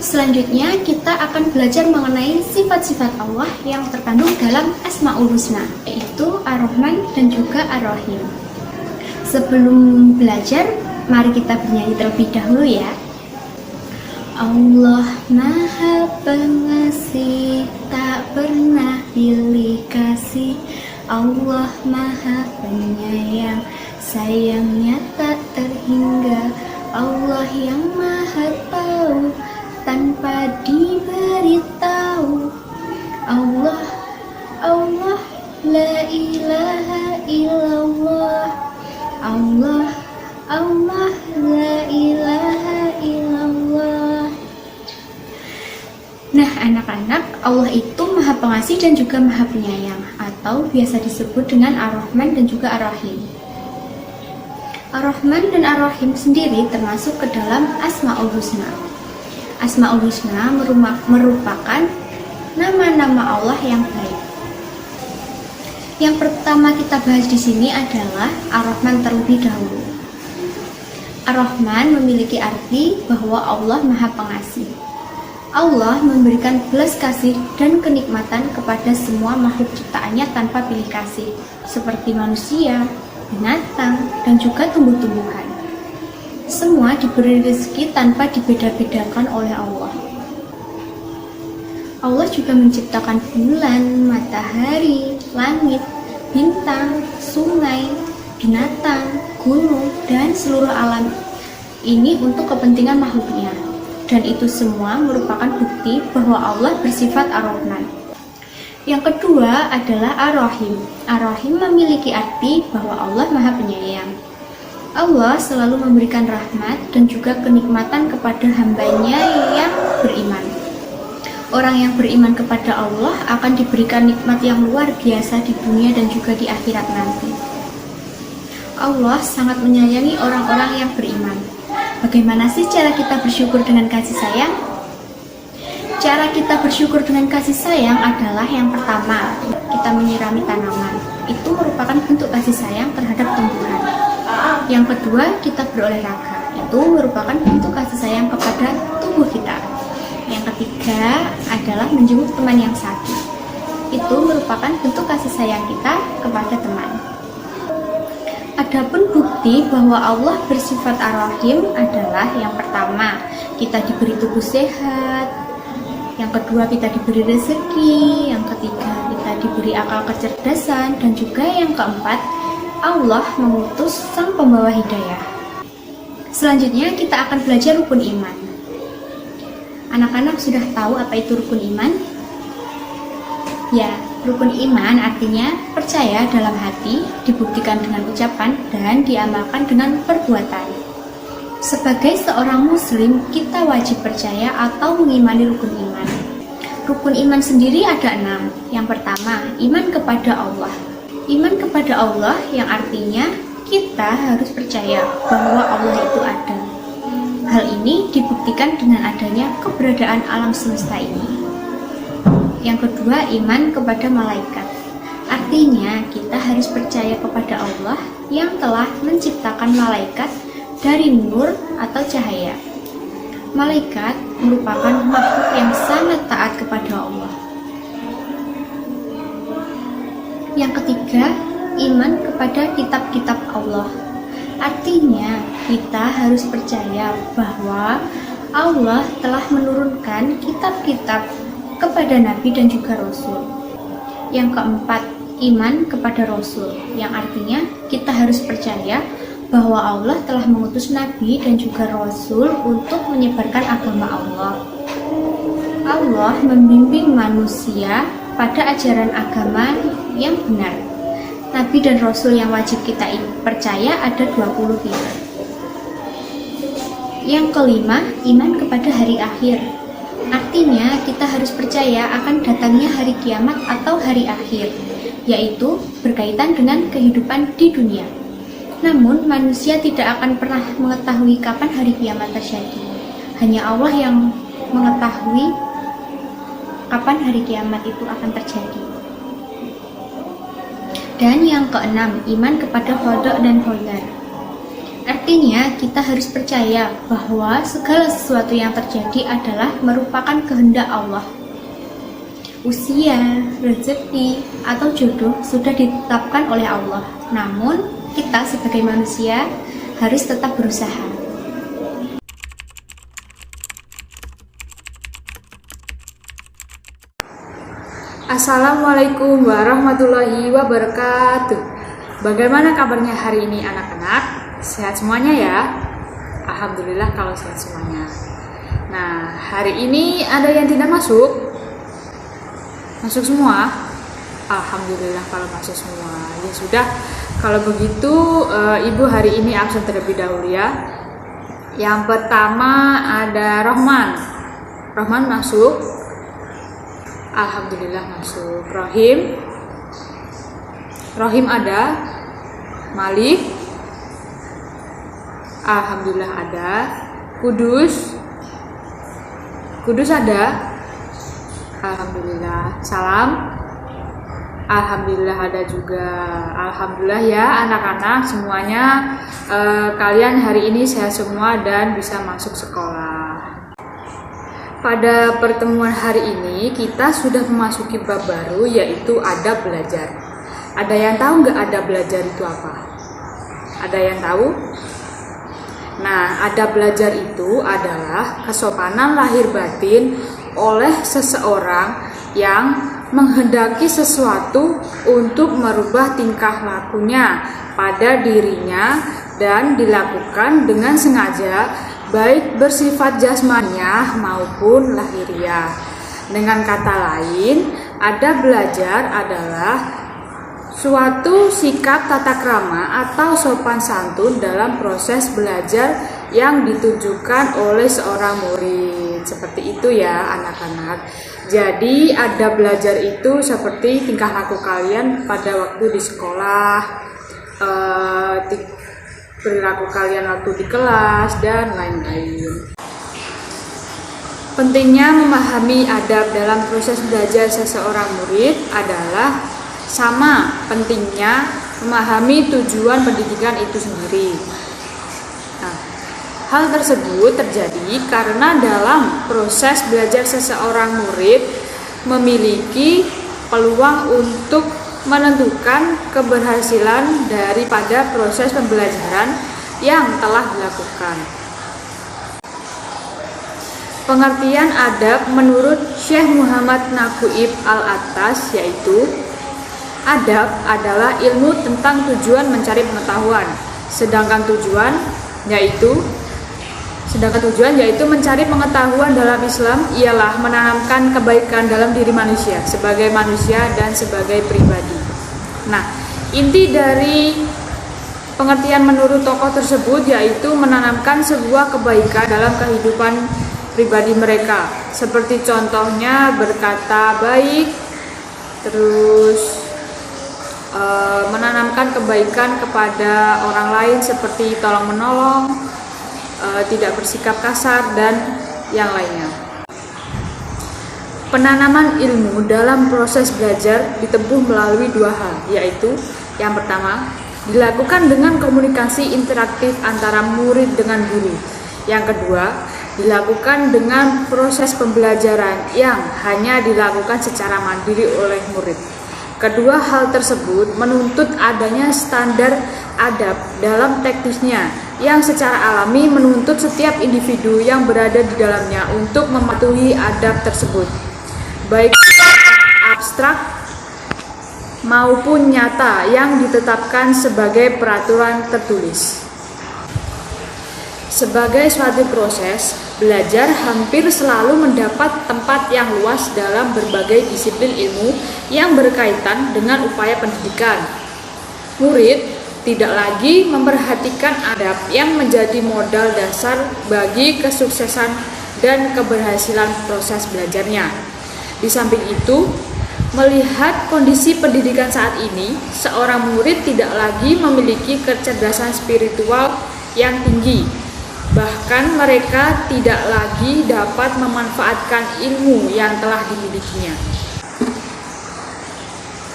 Selanjutnya kita akan belajar mengenai sifat-sifat Allah yang terkandung dalam Asmaul Husna, yaitu Ar-Rahman dan juga Ar-Rahim. Sebelum belajar, mari kita bernyanyi terlebih dahulu ya. Allah Maha Pengasih, tak pernah pilih kasih. Allah Maha Penyayang, sayangnya tak terhingga. Allah yang Maha Tahu, tanpa diberitahu. Allah, Allah, la ilaha illallah. Allah, Allah, la ilaha illallah. Nah anak-anak, Allah itu Maha Pengasih dan juga Maha Penyayang, atau biasa disebut dengan Ar-Rahman dan juga Ar-Rahim. Ar-Rahman dan Ar-Rahim sendiri termasuk ke dalam Asmaul Husna. Asmaul Husna merupakan nama-nama Allah yang baik. Yang pertama kita bahas di sini adalah Ar-Rahman terlebih dahulu. Ar-Rahman memiliki arti bahwa Allah Maha Pengasih. Allah memberikan belas kasih dan kenikmatan kepada semua makhluk ciptaannya tanpa pilih kasih, seperti manusia, binatang, dan juga tumbuh-tumbuhan. Semua diberi rezeki tanpa dibeda-bedakan oleh Allah. Allah juga menciptakan bulan, matahari, langit, bintang, sungai, binatang, gunung, dan seluruh alam ini untuk kepentingan makhluknya. Dan itu semua merupakan bukti bahwa Allah bersifat Ar-Rahman. Yang kedua adalah Ar-Rahim. Ar-Rahim memiliki arti bahwa Allah Maha Penyayang. Allah selalu memberikan rahmat dan juga kenikmatan kepada hambanya yang beriman. Orang yang beriman kepada Allah akan diberikan nikmat yang luar biasa di dunia dan juga di akhirat nanti. Allah sangat menyayangi orang-orang yang beriman. Bagaimana sih cara kita bersyukur dengan kasih sayang? Cara kita bersyukur dengan kasih sayang adalah yang pertama, kita menyirami tanaman. Itu merupakan bentuk kasih sayang terhadap tumbuhan. Yang kedua, kita berolahraga. Itu merupakan bentuk kasih sayang kepada tubuh kita. Yang ketiga adalah menjenguk teman yang sakit. Itu merupakan bentuk kasih sayang kita kepada teman. Adapun bukti bahwa Allah bersifat Ar-Rahim adalah yang pertama, kita diberi tubuh sehat. Yang kedua, kita diberi rezeki. Yang ketiga, kita diberi akal kecerdasan. Dan juga yang keempat, Allah mengutus sang pembawa hidayah. Selanjutnya kita akan belajar rukun iman. Anak-anak sudah tahu apa itu rukun iman? Ya, rukun iman artinya percaya dalam hati, dibuktikan dengan ucapan, dan diamalkan dengan perbuatan. Sebagai seorang muslim, kita wajib percaya atau mengimani rukun iman. Rukun iman sendiri ada 6. Yang pertama, iman kepada Allah. Iman kepada Allah yang artinya kita harus percaya bahwa Allah itu ada. Hal ini dibuktikan dengan adanya keberadaan alam semesta ini. Yang kedua, iman kepada malaikat. Artinya kita harus percaya kepada Allah yang telah menciptakan malaikat dari nur atau cahaya. Malaikat merupakan makhluk yang sangat taat kepada Allah. Yang ketiga, iman kepada kitab-kitab Allah. Artinya kita harus percaya bahwa Allah telah menurunkan kitab-kitab kepada Nabi dan juga Rasul. Yang keempat, iman kepada Rasul, yang artinya kita harus percaya bahwa Allah telah mengutus Nabi dan juga Rasul untuk menyebarkan agama Allah. Allah membimbing manusia pada ajaran agama yang benar. Nabi dan Rasul yang wajib kita percaya ada 25. Yang kelima, iman kepada hari akhir. Artinya kita harus percaya akan datangnya hari kiamat atau hari akhir, yaitu berkaitan dengan kehidupan di dunia. Namun manusia tidak akan pernah mengetahui kapan hari kiamat terjadi. Hanya Allah yang mengetahui kapan hari kiamat itu akan terjadi. Dan yang keenam, iman kepada qada dan qadar. Artinya, kita harus percaya bahwa segala sesuatu yang terjadi adalah merupakan kehendak Allah. Usia, rezeki, atau jodoh sudah ditetapkan oleh Allah. Namun, kita sebagai manusia harus tetap berusaha. Assalamualaikum warahmatullahi wabarakatuh. Bagaimana kabarnya hari ini anak-anak? Sehat semuanya ya? Alhamdulillah kalau sehat semuanya. Nah, hari ini ada yang tidak masuk? Masuk semua? Alhamdulillah kalau masuk semua. Ya sudah, kalau begitu Ibu hari ini absen terlebih dahulu ya. Yang pertama ada Rohman. Rohman masuk? Alhamdulillah masuk. Rohim ada. Malik, alhamdulillah ada. Kudus ada. Alhamdulillah. Salam, alhamdulillah ada juga. Alhamdulillah ya anak-anak semuanya, kalian hari ini sehat semua dan bisa masuk sekolah. Pada pertemuan hari ini kita sudah memasuki bab baru, yaitu adab belajar. Ada yang tahu nggak adab belajar itu apa? Ada yang tahu? Nah, adab belajar itu adalah kesopanan lahir batin oleh seseorang yang menghendaki sesuatu untuk merubah tingkah lakunya pada dirinya dan dilakukan dengan sengaja, baik bersifat jasmaniah maupun lahiriah. Dengan kata lain, adab belajar adalah suatu sikap tata krama atau sopan santun dalam proses belajar yang ditujukan oleh seorang murid. Seperti itu ya anak-anak. Jadi adab belajar itu seperti tingkah laku kalian pada waktu di sekolah, perilaku kalian waktu di kelas, dan lain-lain. Pentingnya memahami adab dalam proses belajar seseorang murid adalah sama pentingnya memahami tujuan pendidikan itu sendiri. Nah, hal tersebut terjadi karena dalam proses belajar seseorang murid memiliki peluang untuk menentukan keberhasilan daripada proses pembelajaran yang telah dilakukan. Pengertian adab menurut Syekh Muhammad Naqib Al-Attas yaitu adab adalah ilmu tentang tujuan mencari pengetahuan, sedangkan tujuan yaitu mencari pengetahuan dalam Islam ialah menanamkan kebaikan dalam diri manusia sebagai manusia dan sebagai pribadi. Nah, inti dari pengertian menurut tokoh tersebut yaitu menanamkan sebuah kebaikan dalam kehidupan pribadi mereka, seperti contohnya berkata baik, terus menanamkan kebaikan kepada orang lain seperti tolong menolong, tidak bersikap kasar, dan yang lainnya. Penanaman ilmu dalam proses belajar ditempuh melalui dua hal, yaitu yang pertama dilakukan dengan komunikasi interaktif antara murid dengan guru. Yang kedua dilakukan dengan proses pembelajaran yang hanya dilakukan secara mandiri oleh murid. Kedua hal tersebut menuntut adanya standar adab dalam teknisnya yang secara alami menuntut setiap individu yang berada di dalamnya untuk mematuhi adab tersebut, baik abstrak maupun nyata yang ditetapkan sebagai peraturan tertulis. Sebagai suatu proses, belajar hampir selalu mendapat tempat yang luas dalam berbagai disiplin ilmu yang berkaitan dengan upaya pendidikan. Murid tidak lagi memperhatikan adab yang menjadi modal dasar bagi kesuksesan dan keberhasilan proses belajarnya. Di samping itu, melihat kondisi pendidikan saat ini, seorang murid tidak lagi memiliki kecerdasan spiritual yang tinggi. Bahkan mereka tidak lagi dapat memanfaatkan ilmu yang telah dimilikinya.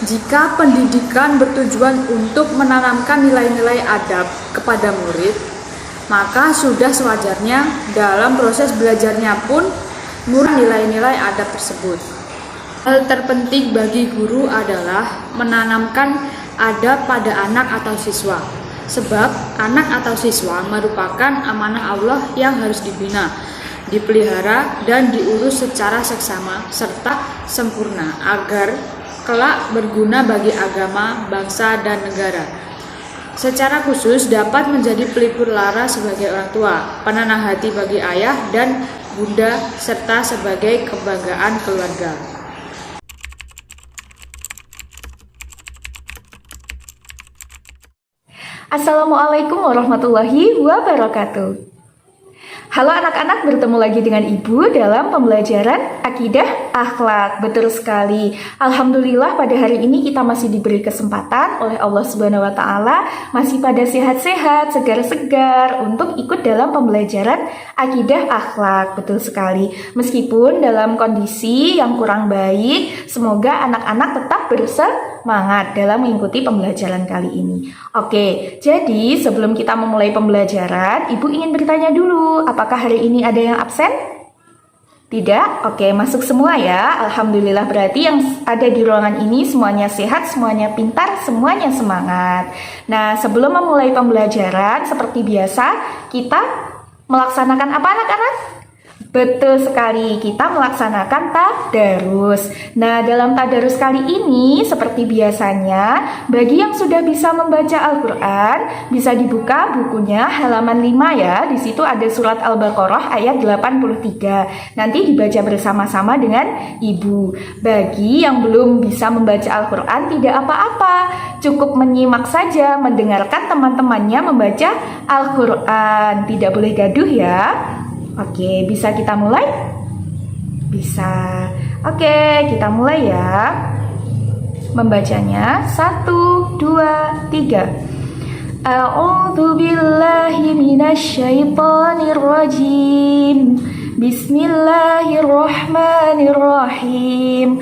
Jika pendidikan bertujuan untuk menanamkan nilai-nilai adab kepada murid, maka sudah sewajarnya dalam proses belajarnya pun murni nilai-nilai adab tersebut. Hal terpenting bagi guru adalah menanamkan adab pada anak atau siswa. Sebab anak atau siswa merupakan amanah Allah yang harus dibina, dipelihara, dan diurus secara seksama serta sempurna agar kelak berguna bagi agama, bangsa, dan negara. Secara khusus dapat menjadi pelipur lara sebagai orang tua, penenang hati bagi ayah dan bunda, serta sebagai kebanggaan keluarga. Assalamualaikum warahmatullahi wabarakatuh. Halo anak-anak, bertemu lagi dengan Ibu dalam pembelajaran Akidah Akhlak. Betul sekali. Alhamdulillah pada hari ini kita masih diberi kesempatan oleh Allah Subhanahu wa taala, masih pada sehat-sehat, segar-segar untuk ikut dalam pembelajaran Akidah Akhlak. Betul sekali. Meskipun dalam kondisi yang kurang baik, semoga anak-anak tetap bersemangat dalam mengikuti pembelajaran kali ini. Oke, jadi sebelum kita memulai pembelajaran, Ibu ingin bertanya dulu, apakah hari ini ada yang absen? Tidak? Oke, masuk semua ya. Alhamdulillah, berarti yang ada di ruangan ini semuanya sehat, semuanya pintar, semuanya semangat. Nah, sebelum memulai pembelajaran, seperti biasa, kita melaksanakan apa anak-anak? Betul sekali, kita melaksanakan tadarus. Nah, dalam tadarus kali ini, seperti biasanya, bagi yang sudah bisa membaca Al-Quran, bisa dibuka bukunya halaman 5 ya. Di situ ada surat Al-Baqarah ayat 83. Nanti dibaca bersama-sama dengan Ibu. Bagi yang belum bisa membaca Al-Quran, tidak apa-apa. Cukup menyimak saja, mendengarkan teman-temannya membaca Al-Quran. Tidak boleh gaduh ya. Oke, bisa kita mulai? Bisa. Oke, kita mulai ya. Membacanya 1, 2, 3. A'udzu billahi minasyaitonir rajim. Bismillahirrahmanirrahim.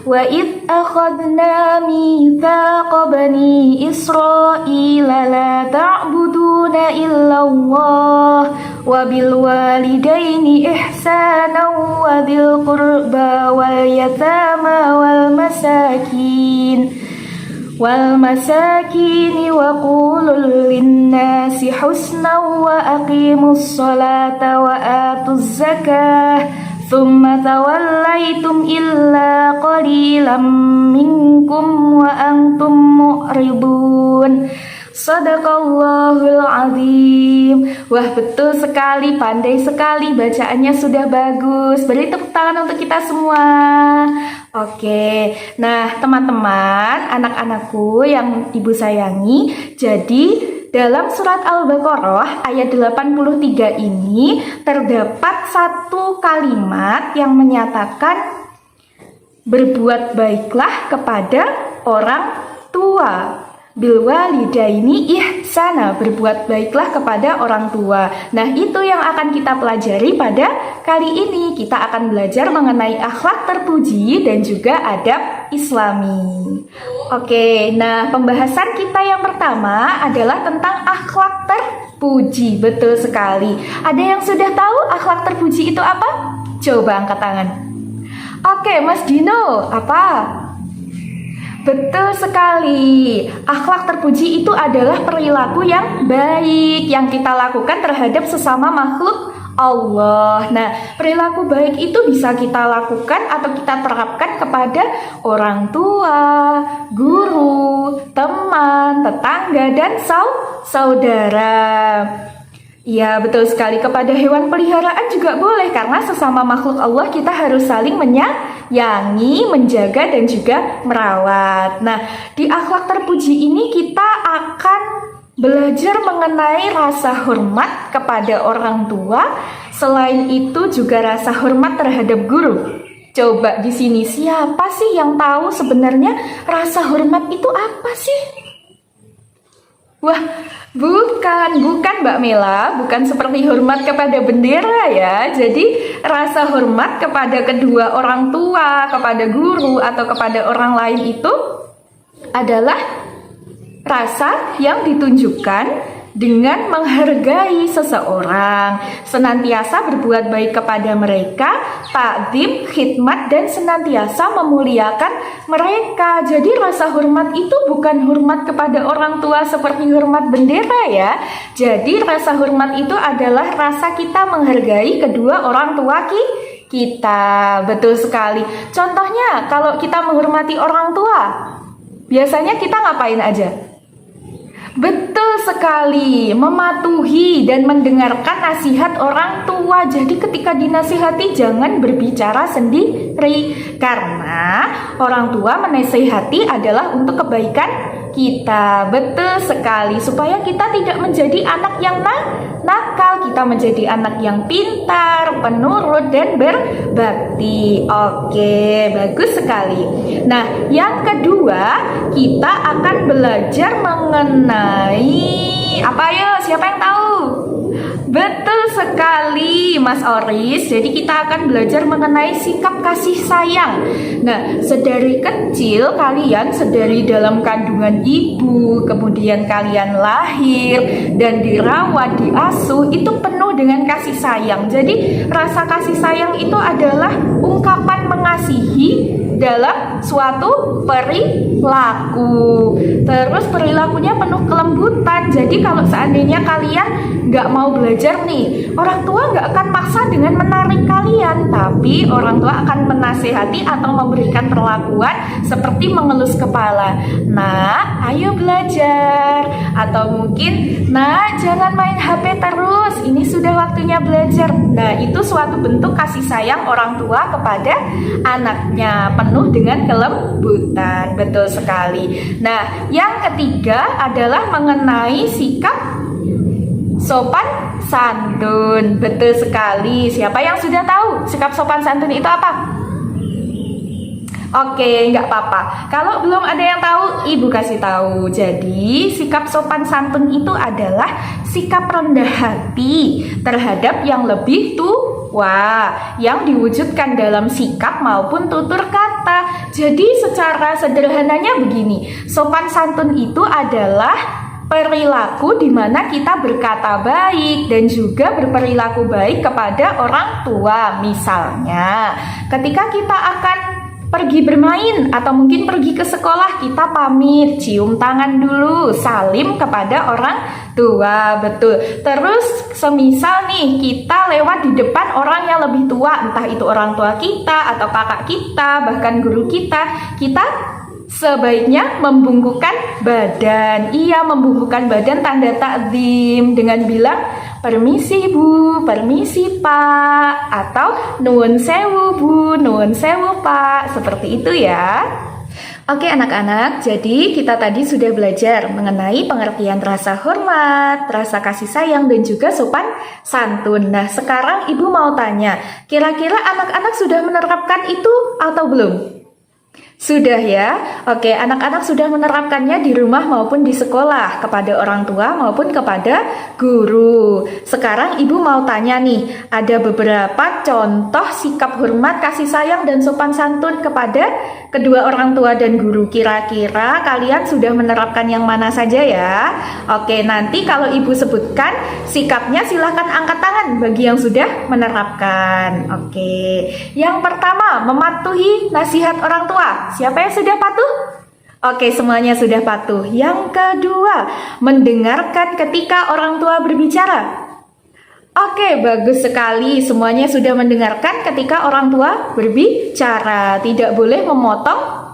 Wa id akhadna mitsaqa bani Israila la ta'buduna illallah wa bil walidaini ihsana wa dzil qurba wal yatama wal masakin wa qulul linnasi husna wa aqimus salata wa atuz zakah thumma tawallaitum illa qalilan minkum wa antum mu'ridun. Sadaqallahul azim. Wah, betul sekali, pandai sekali, bacaannya sudah bagus. Beri tepuk tangan untuk kita semua. Oke, nah teman-teman, anak-anakku yang Ibu sayangi, jadi dalam surat Al-Baqarah ayat 83 ini terdapat satu kalimat yang menyatakan berbuat baiklah kepada orang tua. Bil walidaini ihsana, berbuat baiklah kepada orang tua. Nah, itu yang akan kita pelajari pada kali ini. Kita akan belajar mengenai akhlak terpuji dan juga adab Islami. Oke, nah pembahasan kita yang pertama adalah tentang akhlak terpuji. Betul sekali. Ada yang sudah tahu akhlak terpuji itu apa? Coba angkat tangan. Oke, Mas Dino, apa? Betul sekali. Akhlak terpuji itu adalah perilaku yang baik yang kita lakukan terhadap sesama makhluk Allah. Nah, perilaku baik itu bisa kita lakukan atau kita terapkan kepada orang tua, guru, teman, tetangga, dan saudara. Ya, betul sekali. Kepada hewan peliharaan juga boleh, karena sesama makhluk Allah kita harus saling menyayangi, menjaga, dan juga merawat. Nah, di akhlak terpuji ini kita akan belajar mengenai rasa hormat kepada orang tua. Selain itu juga rasa hormat terhadap guru. Coba di sini siapa sih yang tahu sebenarnya rasa hormat itu apa sih? Wah, bukan Mbak Mela, bukan seperti hormat kepada bendera ya. Jadi rasa hormat kepada kedua orang tua, kepada guru atau kepada orang lain itu adalah rasa yang ditunjukkan dengan menghargai seseorang, senantiasa berbuat baik kepada mereka, takdim, khidmat, dan senantiasa memuliakan mereka. Jadi rasa hormat itu bukan hormat kepada orang tua seperti hormat bendera ya. Jadi rasa hormat itu adalah rasa kita menghargai kedua orang tua kita. Betul sekali. Contohnya kalau kita menghormati orang tua, biasanya kita ngapain aja? Betul sekali, mematuhi dan mendengarkan nasihat orang tua. Jadi ketika dinasihati jangan berbicara sendiri, karena orang tua menasihati adalah untuk kebaikan kita. Betul sekali, supaya kita tidak menjadi anak yang nakal, kita menjadi anak yang pintar, penurut, dan berbakti. Oke, bagus sekali. Nah, yang kedua, kita akan belajar mengenai apa ya? Siapa yang tahu? Betul sekali, Mas Oris. Jadi kita akan belajar mengenai sikap kasih sayang. Nah, sedari kecil kalian, sedari dalam kandungan ibu, kemudian kalian lahir dan dirawat, diasuh, itu penuh dengan kasih sayang. Jadi rasa kasih sayang itu adalah ungkapan mengasihi dalam suatu perilaku. Terus perilakunya penuh kelembutan. Jadi kalau seandainya kalian nggak mau belajar nih, orang tua nggak akan maksa dengan menarik kalian, tapi orang tua akan menasehati atau memberikan perlakuan seperti mengelus kepala. Nah, ayo belajar. Atau mungkin, nah jangan main HP terus, ini sudah waktunya belajar. Nah, itu suatu bentuk kasih sayang orang tua kepada anaknya, penuh dengan kelembutan. Betul sekali. Nah, yang ketiga adalah mengenai sikap sopan santun. Betul sekali. Siapa yang sudah tahu sikap sopan santun itu apa? Oke, nggak apa-apa. Kalau belum ada yang tahu, Ibu kasih tahu. Jadi, sikap sopan santun itu adalah sikap rendah hati terhadap yang lebih tua, yang diwujudkan dalam sikap maupun tutur kata. Jadi, secara sederhananya begini, sopan santun itu adalah perilaku di mana kita berkata baik dan juga berperilaku baik kepada orang tua. Misalnya, ketika kita akan pergi bermain atau mungkin pergi ke sekolah, kita pamit, cium tangan dulu, salim kepada orang tua. Betul. Terus semisal nih kita lewat di depan orang yang lebih tua, entah itu orang tua kita atau kakak kita, bahkan guru kita sebaiknya membungkukkan badan. Iya, membungkukkan badan tanda takdim dengan bilang permisi Bu, permisi Pak, atau nuwun sewu Bu, nuwun sewu Pak. Seperti itu ya. Oke anak-anak, jadi kita tadi sudah belajar mengenai pengertian rasa hormat, rasa kasih sayang, dan juga sopan santun. Nah, sekarang Ibu mau tanya, kira-kira anak-anak sudah menerapkan itu atau belum? Sudah ya? Oke, anak-anak sudah menerapkannya di rumah maupun di sekolah, kepada orang tua maupun kepada guru. Sekarang Ibu mau tanya nih, ada beberapa contoh sikap hormat, kasih sayang, dan sopan santun kepada kedua orang tua dan guru. Kira-kira kalian sudah menerapkan yang mana saja ya? Oke, nanti kalau Ibu sebutkan sikapnya silahkan angkat tangan bagi yang sudah menerapkan. Oke, yang pertama, mematuhi nasihat orang tua. Siapa yang sudah patuh? Oke, semuanya sudah patuh. Yang kedua, mendengarkan ketika orang tua berbicara. Oke, bagus sekali. Semuanya sudah mendengarkan ketika orang tua berbicara. Tidak boleh memotong.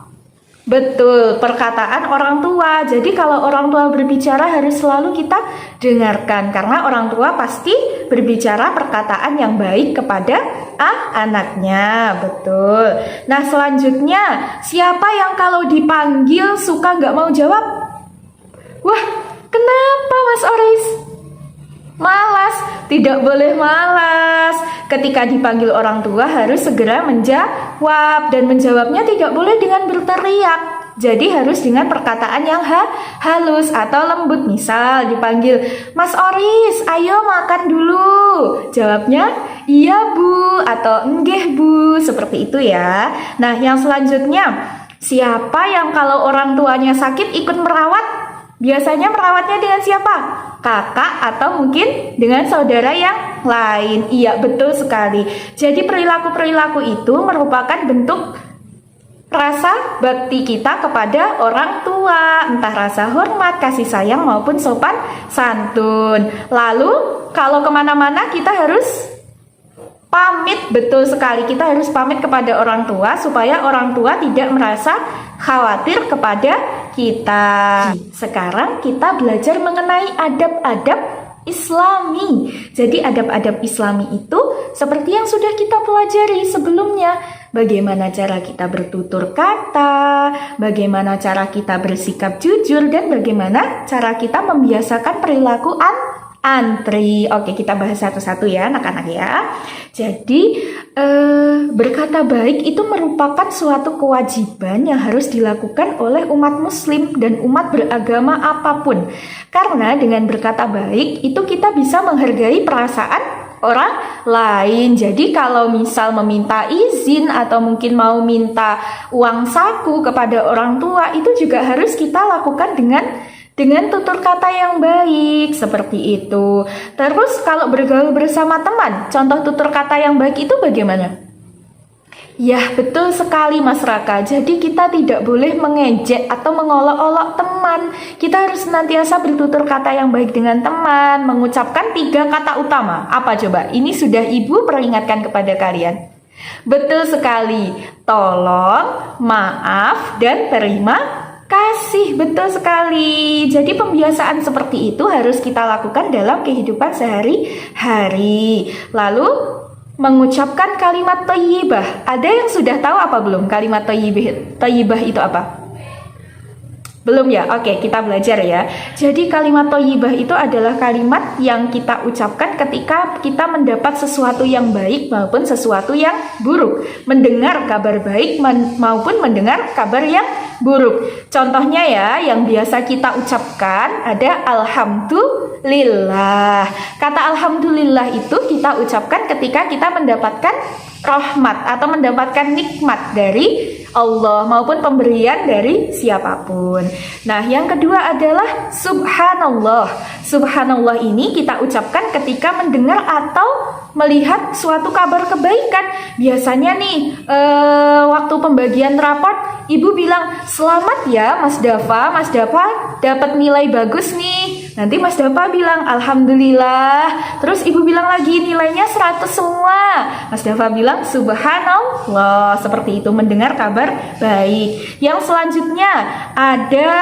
Betul, perkataan orang tua. Jadi kalau orang tua berbicara harus selalu kita dengarkan, karena orang tua pasti berbicara perkataan yang baik kepada anaknya. Betul. Nah, selanjutnya, siapa yang kalau dipanggil suka nggak mau jawab? Wah, kenapa Mas Oris? Malas. Tidak boleh malas. Ketika dipanggil orang tua harus segera menjawab, dan menjawabnya tidak boleh dengan berteriak. Jadi harus dengan perkataan yang halus atau lembut. Misal dipanggil, Mas Oris, ayo makan dulu. Jawabnya, iya Bu, atau enggeh Bu. Seperti itu ya. Nah, yang selanjutnya, siapa yang kalau orang tuanya sakit ikut merawat? Biasanya merawatnya dengan siapa? kakak atau mungkin dengan saudara yang lain. Iya, betul sekali. Jadi perilaku-perilaku itu merupakan bentuk rasa bakti kita kepada orang tua, entah rasa hormat, kasih sayang maupun sopan santun. Lalu kalau kemana-mana kita harus pamit, betul sekali. Kita harus pamit kepada orang tua supaya orang tua tidak merasa khawatir kepada kita. Sekarang kita belajar mengenai adab-adab Islami. Jadi adab-adab Islami itu seperti yang sudah kita pelajari sebelumnya. Bagaimana cara kita bertutur kata, bagaimana cara kita bersikap jujur, dan bagaimana cara kita membiasakan perilaku antri. Oke, kita bahas satu-satu ya anak-anak ya. Jadi berkata baik itu merupakan suatu kewajiban yang harus dilakukan oleh umat muslim dan umat beragama apapun. Karena dengan berkata baik itu kita bisa menghargai perasaan orang lain. Jadi kalau misal meminta izin atau mungkin mau minta uang saku kepada orang tua, itu juga harus kita lakukan dengan tutur kata yang baik, seperti itu. Terus kalau bergaul bersama teman, contoh tutur kata yang baik itu bagaimana? Ya, betul sekali Mas Raka. Jadi kita tidak boleh mengejek atau mengolok-olok teman. Kita harus senantiasa bertutur kata yang baik dengan teman, mengucapkan 3 kata utama. Apa coba? Ini sudah Ibu peringatkan kepada kalian. Betul sekali. Tolong, maaf, dan terima kasih. Betul sekali. Jadi pembiasaan seperti itu harus kita lakukan dalam kehidupan sehari-hari. Lalu mengucapkan kalimat thayyibah. Ada yang sudah tahu apa belum kalimat thayyibah itu apa? Belum ya? Oke, kita belajar ya. Jadi kalimat thayyibah itu adalah kalimat yang kita ucapkan ketika kita mendapat sesuatu yang baik maupun sesuatu yang buruk. Mendengar kabar baik maupun mendengar kabar yang buruk. Contohnya ya, yang biasa kita ucapkan ada alhamdulillah. Kata alhamdulillah itu kita ucapkan ketika kita mendapatkan rahmat atau mendapatkan nikmat dari Allah maupun pemberian dari siapapun. Nah, yang kedua adalah subhanallah. Subhanallah ini kita ucapkan ketika mendengar atau melihat suatu kabar kebaikan. Biasanya nih waktu pembagian raport, Ibu bilang, "Selamat ya Mas Dafa, Mas Dafa dapat nilai bagus nih." Nanti Mas Dafa bilang, "Alhamdulillah." Terus Ibu bilang lagi, "Nilainya 100 semua." Mas Dafa bilang, "Subhanallah." Seperti itu, mendengar kabar baik. Yang selanjutnya ada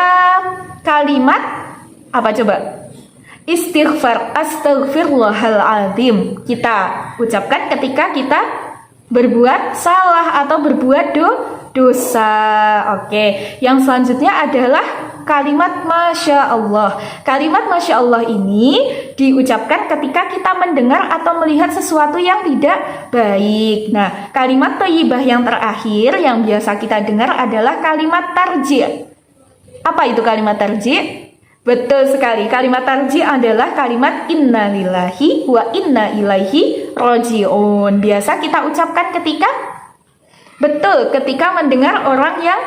kalimat apa coba? Istighfar, astaghfirullahaladzim. Kita ucapkan ketika kita berbuat salah atau berbuat dosa. Oke, yang selanjutnya adalah kalimat Masya Allah. Kalimat Masya Allah ini diucapkan ketika kita mendengar atau melihat sesuatu yang tidak baik. Nah, kalimat thayyibah yang terakhir yang biasa kita dengar adalah kalimat tarji'. Apa itu kalimat tarji'? Betul sekali, kalimat tarji' adalah kalimat inna lillahi wa inna ilaihi roji'un. Biasa kita ucapkan ketika mendengar orang yang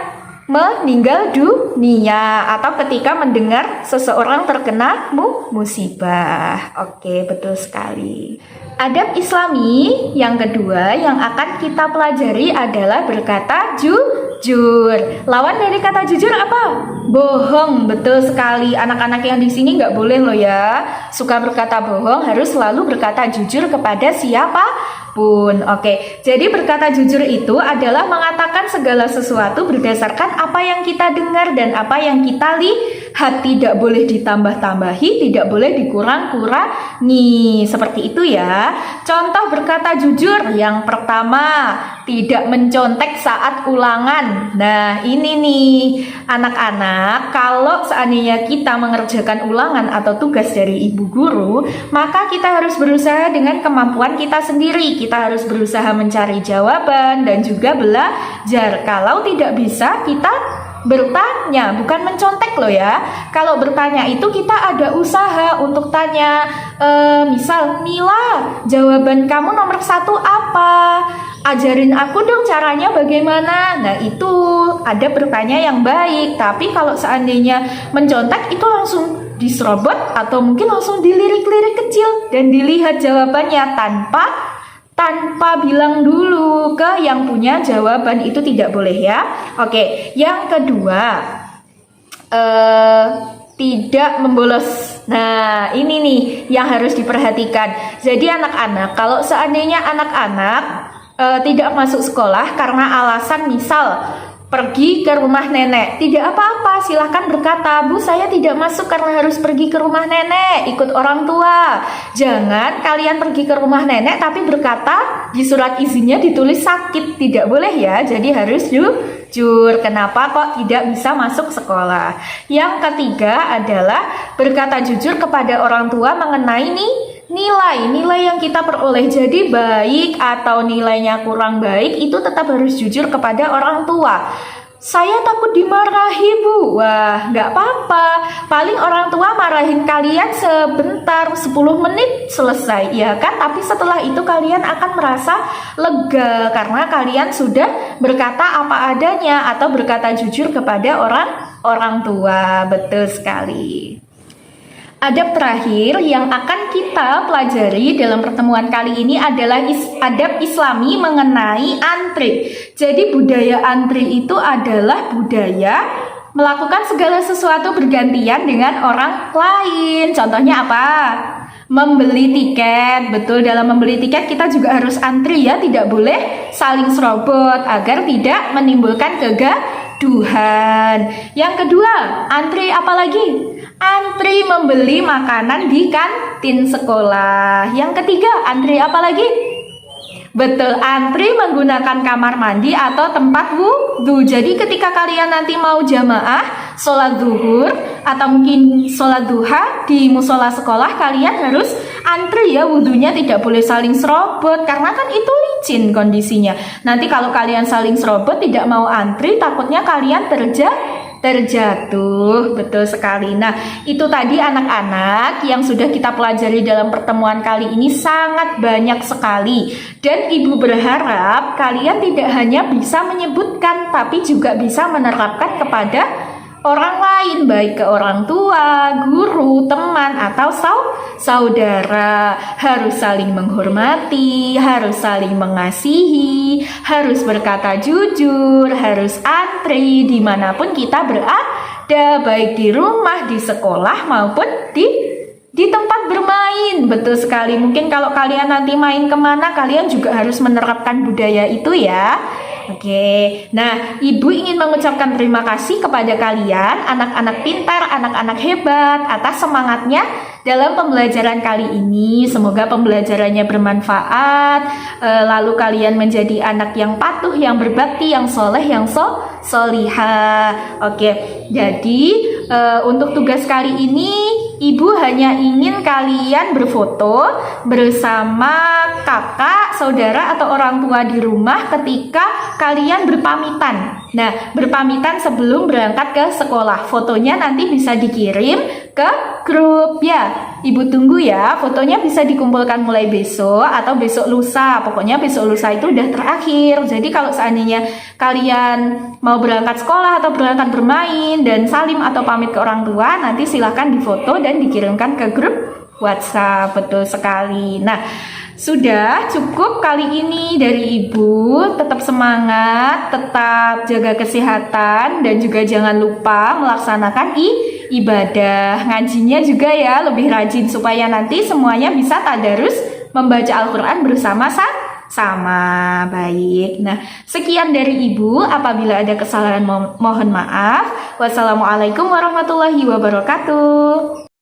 meninggal dunia atau ketika mendengar seseorang terkena musibah. Oke, betul sekali. Adab Islami yang kedua yang akan kita pelajari adalah berkata jujur. Lawan dari kata jujur apa? Bohong. Betul sekali. Anak-anak yang di sini nggak boleh loh ya suka berkata bohong, harus selalu berkata jujur kepada siapapun. Oke, jadi berkata jujur itu adalah mengatakan segala sesuatu berdasarkan apa yang kita dengar dan apa yang kita lihat. Tidak boleh ditambah-tambahi, tidak boleh dikurang-kurangi. Seperti itu ya. Contoh berkata jujur yang pertama, tidak mencontek saat ulangan. Nah, ini nih anak-anak, kalau seandainya kita mengerjakan ulangan atau tugas dari ibu guru, maka kita harus berusaha dengan kemampuan kita sendiri. Kita harus berusaha mencari jawaban dan juga belajar. Kalau tidak bisa, kita bertanya, bukan mencontek loh ya. Kalau bertanya itu kita ada usaha untuk tanya, misal, "Mila, jawaban kamu nomor 1 apa? Ajarin aku dong caranya bagaimana." Nah, itu ada bertanya yang baik. Tapi kalau seandainya mencontek itu langsung diserobot atau mungkin langsung dilirik-lirik kecil dan dilihat jawabannya tanpa bilang dulu ke yang punya jawaban. Itu tidak boleh ya. Oke, yang kedua, tidak membolos. Nah, ini nih yang harus diperhatikan. Jadi anak-anak, kalau seandainya anak-anak tidak masuk sekolah karena alasan misal pergi ke rumah nenek, tidak apa-apa, silahkan berkata, Bu, saya tidak masuk karena harus pergi ke rumah nenek, ikut orang tua. Jangan kalian pergi ke rumah nenek tapi berkata di surat izinnya ditulis sakit, tidak boleh ya. Jadi harus jujur, kenapa kok tidak bisa masuk sekolah. Yang ketiga adalah berkata jujur kepada orang tua mengenai nilai yang kita peroleh. Jadi baik atau nilainya kurang baik itu tetap harus jujur kepada orang tua. Saya takut dimarahi, Bu. Wah, nggak apa-apa. Paling orang tua marahin kalian sebentar, 10 menit selesai, ya kan? Tapi setelah itu kalian akan merasa lega karena kalian sudah berkata apa adanya atau berkata jujur kepada orang tua. Betul sekali. Adab terakhir yang akan kita pelajari dalam pertemuan kali ini adalah adab Islami mengenai antri. Jadi budaya antri itu adalah budaya melakukan segala sesuatu bergantian dengan orang lain. Contohnya apa? Membeli tiket. Betul, dalam membeli tiket kita juga harus antri ya, tidak boleh saling serobot agar tidak menimbulkan kegaduhan. Yang kedua, antri apa lagi? Antri membeli makanan di kantin sekolah. Yang ketiga, antri apa lagi? Betul, antri menggunakan kamar mandi atau tempat wudhu. Jadi ketika kalian nanti mau jamaah sholat zuhur atau mungkin sholat duha di musola sekolah, kalian harus antri ya, wudhunya tidak boleh saling serobot karena kan itu licin kondisinya. Nanti kalau kalian saling serobot tidak mau antri, takutnya kalian terjatuh. Betul sekali. Nah, itu tadi anak-anak yang sudah kita pelajari dalam pertemuan kali ini sangat banyak sekali. Dan Ibu berharap kalian tidak hanya bisa menyebutkan tapi juga bisa menerapkan kepada orang lain, baik ke orang tua, guru, teman, atau saudara. Harus saling menghormati, harus saling mengasihi, harus berkata jujur, harus antri dimanapun kita berada, baik di rumah, di sekolah, maupun di tempat bermain. Betul sekali. Mungkin kalau kalian nanti main kemana, kalian juga harus menerapkan budaya itu ya. Oke, nah Ibu ingin mengucapkan terima kasih kepada kalian, anak-anak pintar, anak-anak hebat, atas semangatnya dalam pembelajaran kali ini. Semoga pembelajarannya bermanfaat, lalu kalian menjadi anak yang patuh, yang berbakti, yang soleh, yang solihah. Oke, jadi untuk tugas kali ini Ibu hanya ingin kalian berfoto bersama kakak, saudara, atau orang tua di rumah ketika kalian berpamitan. Nah, berpamitan sebelum berangkat ke sekolah. Fotonya nanti bisa dikirim ke grup ya. Ibu tunggu ya. Fotonya bisa dikumpulkan mulai besok atau besok lusa. Pokoknya besok lusa itu udah terakhir. Jadi kalau seandainya kalian mau berangkat sekolah atau berangkat bermain dan salim atau pamit ke orang tua, nanti silahkan difoto dan dikirimkan ke grup WhatsApp. Betul sekali. Nah, sudah cukup kali ini dari Ibu. Tetap semangat, tetap jaga kesehatan, dan juga jangan lupa melaksanakan ibadah. Ngajinya juga ya lebih rajin supaya nanti semuanya bisa tadarus membaca Al-Quran bersama-sama. Baik. Nah, sekian dari Ibu. Apabila ada kesalahan mohon maaf. Wassalamualaikum warahmatullahi wabarakatuh.